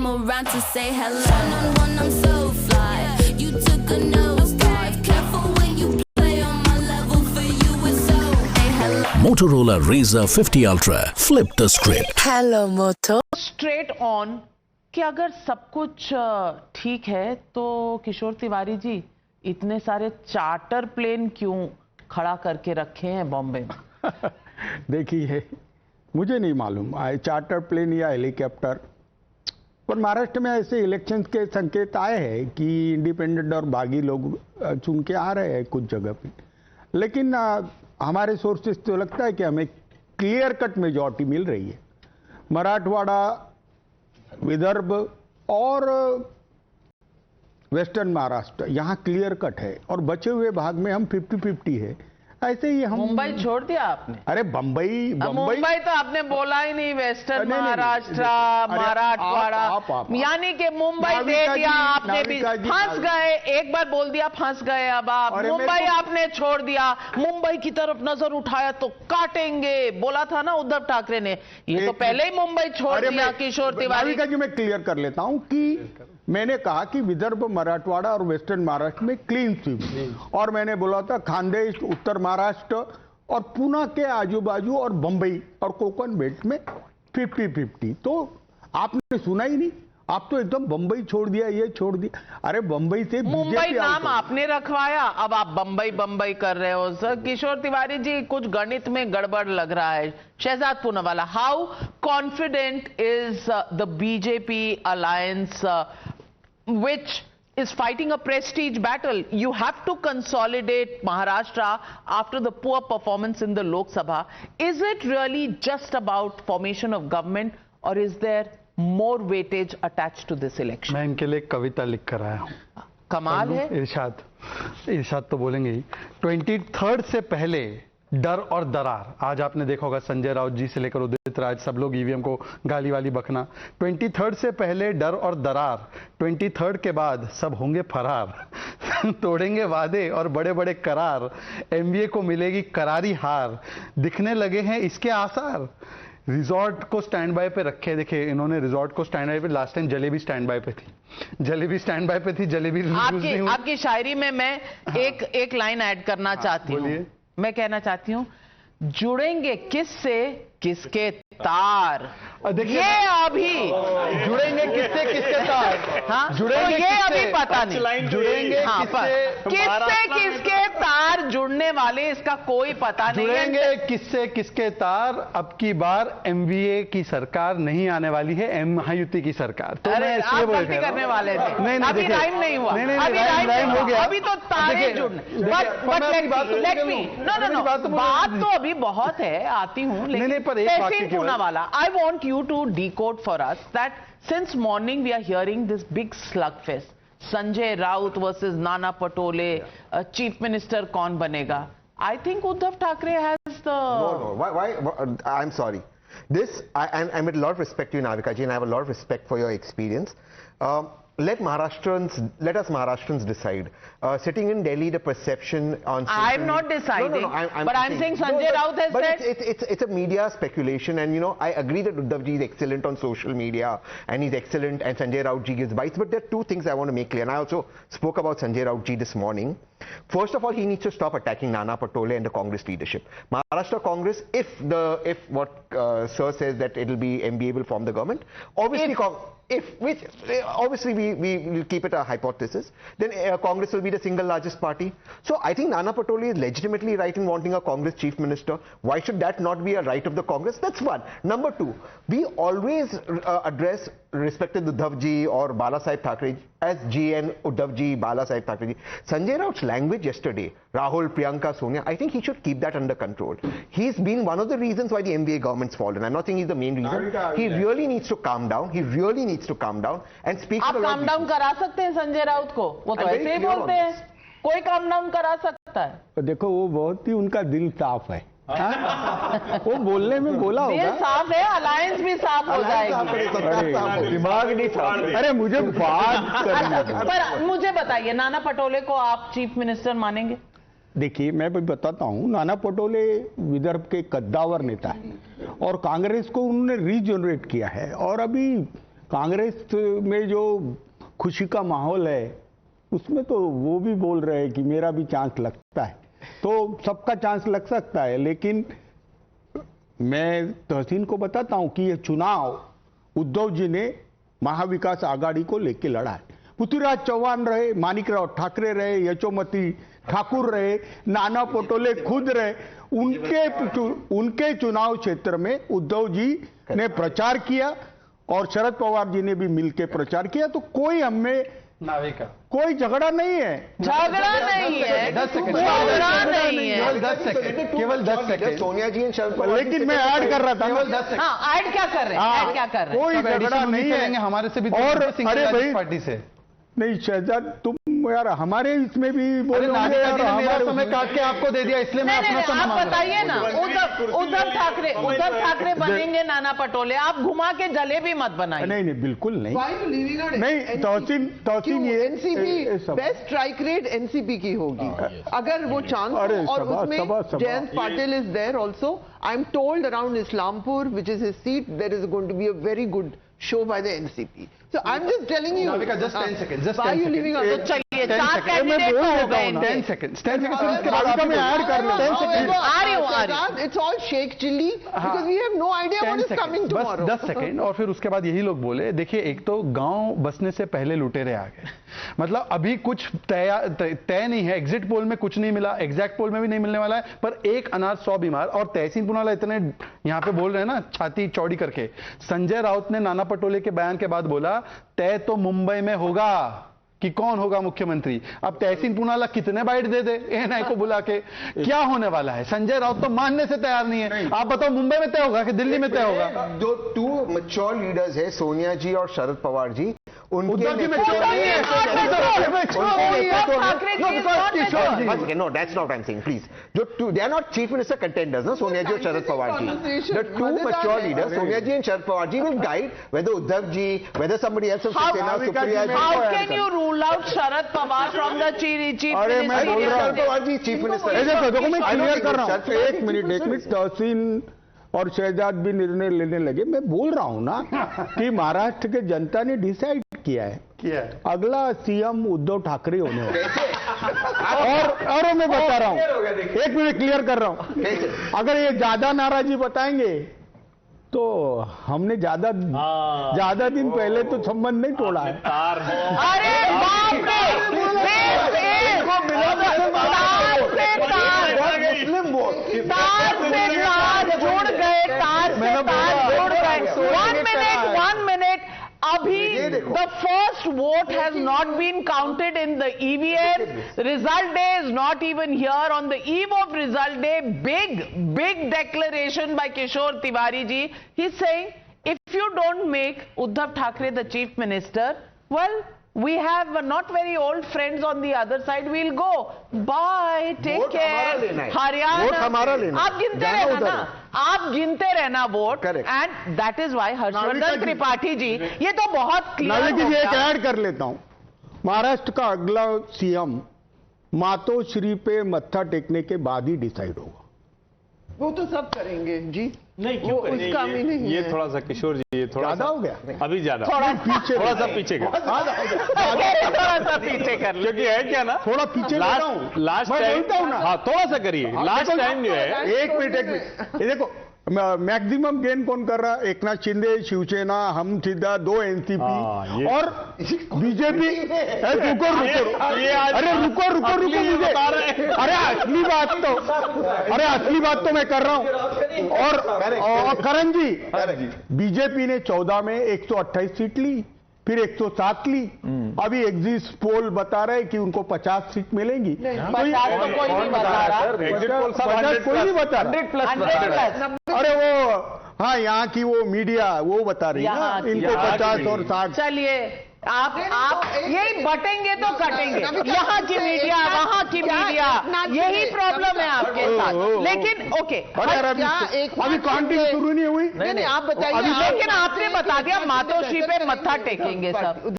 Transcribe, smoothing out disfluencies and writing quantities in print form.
come around to say hello. One-on-one, I'm so fly. You took a nosedive. Careful when you play on my level. For you, it's so. Hey, hello. Motorola Razr 50 Ultra. Flip the script. Hello, Moto. Straight on कि अगर सब कुछ ठीक है तो किशोर तिवारी जी इतने सारे charter plane क्यों खड़ा करके रखे हैं बॉम्बे में? देखिए, मुझे नहीं मालूम चार्टर प्लेन या हेलीकॉप्टर, पर महाराष्ट्र में ऐसे इलेक्शन के संकेत आए हैं कि इंडिपेंडेंट और बागी लोग चुन के आ रहे हैं कुछ जगह पे, लेकिन हमारे सोर्सेस तो लगता है कि हमें क्लियर कट मेजॉरिटी मिल रही है। मराठवाड़ा, विदर्भ और वेस्टर्न महाराष्ट्र यहाँ क्लियर कट है और बचे हुए भाग में हम 50-50 है। ऐसे ही हम मुंबई छोड़ दिया आपने? अरे बंबई तो आपने बोला ही नहीं। वेस्टर्न महाराष्ट्र, मराठवाड़ा, यानी कि मुंबई दे दिया आपने भी। फंस गए, एक बार बोल दिया फंस गए। अब आप मुंबई आपने छोड़ दिया, मुंबई की तरफ नजर उठाया तो काटेंगे बोला था ना उद्धव ठाकरे ने। ये तो पहले ही मुंबई छोड़ दिया किशोर तिवारी जी। मैं क्लियर कर लेता हूं कि मैंने कहा कि विदर्भ, मराठवाड़ा और वेस्टर्न महाराष्ट्र में क्लीन स्वीप, और मैंने बोला था खानदेश, उत्तर महाराष्ट्र और पुणे के आजू बाजू और बंबई और कोकण बेल्ट में 50-50। तो आपने सुना ही नहीं, आप तो एकदम बंबई छोड़ दिया, ये छोड़ दिया। अरे बंबई से मुंबई नाम आपने रखवाया, अब आप बंबई कर रहे हो। सर किशोर तिवारी जी, कुछ गणित में गड़बड़ लग रहा है। Shehzad Poonawalla, how confident is the BJP alliance which is fighting a prestige battle? You have to consolidate Maharashtra after the poor performance in the Lok Sabha. Is it really just about formation of government, or is there more weightage attached to this election? मैं इनके लिए कविता लिख कर आया हूँ। कमाल है। इरशाद तो बोलेंगे ही। 23 से पहले डर और दरार। आज आपने देखा होगा संजय राउत जी से लेकर उदित राज, सब लोग ईवीएम को गाली वाली बकना। 23 से पहले डर और दरार, 23 के बाद सब होंगे फरार। तोड़ेंगे वादे और बड़े बड़े करार, एमवीए को मिलेगी करारी हार, दिखने लगे हैं इसके आसार। रिजॉर्ट को स्टैंड बाय पे रखे। देखिए, इन्होंने रिजॉर्ट को स्टैंड बाय पे, last time jalebi stand by पे थी, जलेबी आपकी शायरी में मैं एक लाइन ऐड करना चाहती हूँ। मैं कहना चाहती हूं, जुड़ेंगे किससे किसके तार। ये अभी जुड़ेंगे किसके तार? हाँ, जुड़ेंगे तो ये अभी पता नहीं जुड़ेंगे। हाँ, किससे किसके तार जुड़ने वाले, इसका कोई पता नहीं। जुड़ेंगे किसके तार। अब की बार एमवीए की सरकार नहीं आने वाली है, महायुति की सरकार। तो अरे आप गलती करने वाले थे। नहीं, अभी टाइम नहीं हुआ। अभी टाइम हो गया, अभी तो तारे जुड़ने। नो, बात तो अभी बहुत है, आती हूँ। लेकिन Poonawalla, I want you to decode for us that since morning we are hearing this big slugfest. Sanjay Raut versus Nana Patole, Chief Minister kaun banega? I think Uddhav Thackeray has the... No. Why? I'm sorry. I'm with a lot of respect to you, Navika ji, and I have a lot of respect for your experience. Let us Maharashtrians decide. Sitting in Delhi, the perception on... I'm not deciding, but I'm saying Sanjay Raut has said... It's a media speculation, and I agree that Uddhav ji is excellent on social media, and he's excellent, and Sanjay Raut ji gives bites, but there are two things I want to make clear, and I also spoke about Sanjay Raut ji this morning. First of all, he needs to stop attacking Nana Patole and the Congress leadership. Maharashtra Congress, if what Sir says that it'll be MBA will form the government, obviously... obviously we will keep it a hypothesis, then Congress will be the single largest party. So I think Nana Patole is legitimately right in wanting a Congress chief minister. Why should that not be a right of the Congress? That's one. Number two, we always address respected Uddhav ji or Bala Saheb Thackeray as GN, Uddhav ji, Bala Saheb Thackeray ji. Sanjay Raut's language yesterday, Rahul, Priyanka, Sonia, I think he should keep that under control. He's been one of the reasons why the MBA government's fallen. I'm not saying he's the main reason. He really needs to calm down. And speak. आप calm down करा सकते हैं संजय राउत को? वो तो ऐसे ही बोलते हैं, कोई काम डाउन करा सकता है। देखो, वो बहुत ही उनका दिल साफ है। वो बोलने में बोला होगा, दिल साफ है, अलायंस भी साफ हो जाएगी, दिमाग नहीं साफ। अरे मुझे बात करना पर मुझे बताइए, नाना पटोले को आप चीफ मिनिस्टर मानेंगे? देखिए, मैं भी बताता हूँ, नाना पटोले विदर्भ के कद्दावर नेता है और कांग्रेस को उन्होंने रीजनरेट किया है, और अभी कांग्रेस में जो खुशी का माहौल है उसमें तो वो भी बोल रहे हैं कि मेरा भी चांस लगता है, तो सबका चांस लग सकता है। लेकिन मैं तहसीन को बताता हूं कि ये चुनाव उद्धव जी ने महाविकास आघाड़ी को लेके लड़ा है। पृथ्वीराज चौहान रहे, माणिकराव ठाकरे रहे, यशोमती ठाकुर रहे, नाना पटोले खुद रहे, उनके चुनाव क्षेत्र में उद्धव जी ने प्रचार किया और शरद पवार जी ने भी मिलकर प्रचार किया। तो कोई हमें नाविका कोई झगड़ा नहीं है, झगड़ा नहीं है, 10 सेकंड, झगड़ा नहीं है। केवल 10 सेकंड, केवल 10 second. Sonia ji and Sharad Pawar, लेकिन मैं ऐड कर रहा था केवल 10 सेकंड। हाँ, ऐड क्या कर रहे हैं, ऐड क्या कर रहे हैं? कोई सब झगड़ा एडिशन नहीं है करेंगे हमारे से भी तो और सिंगल अरे भाई पार्टी से। नहीं शहजाद, तुम यार हमारे इसमें भी अरे बोलोगे नाविका यार, जी ने मेरा हमारे समय काट के आपको दे दिया, इसलिए मैं नहीं, अपना नहीं, समय आप मांग रहा बताइए ना, उद्धव ठाकरे बनेंगे नाना पटोले, आप घुमा के जलेबी मत बनाइए। नहीं नहीं बिल्कुल नहीं। Why are you leaving out नहीं, NCP? तहसीन ये एनसीपी सब- बेस्ट स्ट्राइक रेट एनसीपी की होगी अगर वो चांस अरे हो। और सभा- उसमें सभा- Jayant Patil is there also. I am told around Islampur which is his seat there is going to be a very good show by the NCP. So I'm just telling you. Navika, just 10 seconds, just Why 10 are you seconds. leaving out? तो चलिए 10 चार second. Candidate मैं बोल हो देता गए हूँ ना। इनके। 10 सेकंड, 10 सेकंड, फिर उसके बाद नाविका आप में ऐड कर लो। 10 सेकंड। आ रही हूँ। It's all shake chilli because we have no idea 10 what is second, coming बस tomorrow. 10 सेकंड। और फिर उसके बाद यही लोग बोले, देखिए एक तो गांव बसने से पहले लुटेरे आ गए, मतलब अभी कुछ तय नहीं है, एग्जिट पोल में कुछ नहीं मिला, एग्जैक्ट पोल में भी नहीं मिलने वाला है, पर एक अनाज 100 बीमार। और तहसीन पुनावाला इतने यहां पे बोल रहे हैं ना छाती चौड़ी करके। संजय राउत ने नाना पटोले के बयान के बाद बोला तय तो मुंबई में होगा कि कौन होगा मुख्यमंत्री। अब तहसीन पुनावाला कितने बाइट दे दे एएनआई को बुला के, क्या होने वाला है? संजय राउत तो मानने से तैयार नहीं है। आप बताओ मुंबई में तय होगा कि दिल्ली में तय होगा? जो टू मैच्योर लीडर्स है सोनिया जी और शरद पवार जी, उनके उद्धव जी नेतृत्व mature नहीं है। No, that's not what I'm saying. Please, they are not chief minister contenders, no? Sonia ji or Sharad Pawar ji. The two mature leaders, Sonia ji and Sharad Pawar ji, will guide whether Uddhav ji, whether somebody else from Shiv Sena, Supriya ji. How can you rule out Sharad Pawar from the chief अरे मैं बोल रहा Sharad हूँ, Pawar ji, chief minister. देखो मैं I don't clear think कर रहा Sharad हूँ। Pawar एक मिनट तहसीन और शहजाद भी निर्णय लेने लगे। मैं बोल रहा हूँ ना कि महाराष्ट्र के जनता ने डिसाइड किया है अगला सीएम उद्धव ठाकरे होने वाला। और मैं बता रहा हूँ, एक मिनट क्लियर कर रहा हूँ, अगर ये ज्यादा नाराजी बताएंगे तो हमने ज्यादा दिन पहले तो संबंध नहीं तोड़ा है। अरे बाप रे, one minute. Abhi, the first vote has not been counted in the EVM. Result day is not even here. On the eve of result day, big declaration by Kishore Tiwari ji. He's saying, if you don't make Uddhav Thackeray the chief minister, well, we have not very old friends on the other side. We'll go. Bye. Take care. Haryana. आप गिनते रहना ना, आप गिनते रहना vote. And that is why Harshvardhan Tripathi ji, ये तो बहुत क्लियर लेकिन हो ये एक गया. ऐड कर लेता हूं, महाराष्ट्र का अगला सीएम मातोश्री पे मत्था टेकने के बाद ही डिसाइड होगा। वो तो सब करेंगे जी, नहीं क्यों वो करेंगे? उसका भी नहीं ये है। थोड़ा सा किशोर जी, ये थोड़ा ज्यादा सा हो गया, अभी ज्यादा थोड़ा सा पीछे का, थोड़ा सा पीछे कर लो. क्योंकि है क्या ना, थोड़ा पीछे ले रहा हूं। लास्ट मैं टाइम बोलता हूं ना। हाँ थोड़ा सा करिए, लास्ट टाइम जो है एक मिनट ये देखो, मैक्सिमम गेन कौन कर रहा है? एकनाथ शिंदे, शिवसेना, हम सीधा, 2 एनसीपी ये- और बीजेपी। रुको अरे रुको मुझे, अरे असली बात तो मैं कर रहा हूं। और करण जी, बीजेपी ने 14 में 128 सीट ली, फिर 107 ली, अभी एग्जिट पोल बता रहे हैं कि उनको 50 सीट मिलेंगी। तो 50 तो कोई नहीं बता रहा. एग्जिट पोल सब 50 कोई नहीं बता रहा। 100+. अरे वो हाँ, यहाँ की वो मीडिया वो बता रही है ना, यहाँ की- इनको यहाँ की 50 और 60। चलिए आप यही बटेंगे तो कटेंगे. यहाँ की मीडिया, वहाँ की मीडिया, यही प्रॉब्लम है आपके साथ. लेकिन ओके, अरे अभी काउंटिंग शुरू नहीं हुई। नहीं, आप बताइए। लेकिन आपने बता दिया मातोश्री पे मत्था टेकेंगे सब.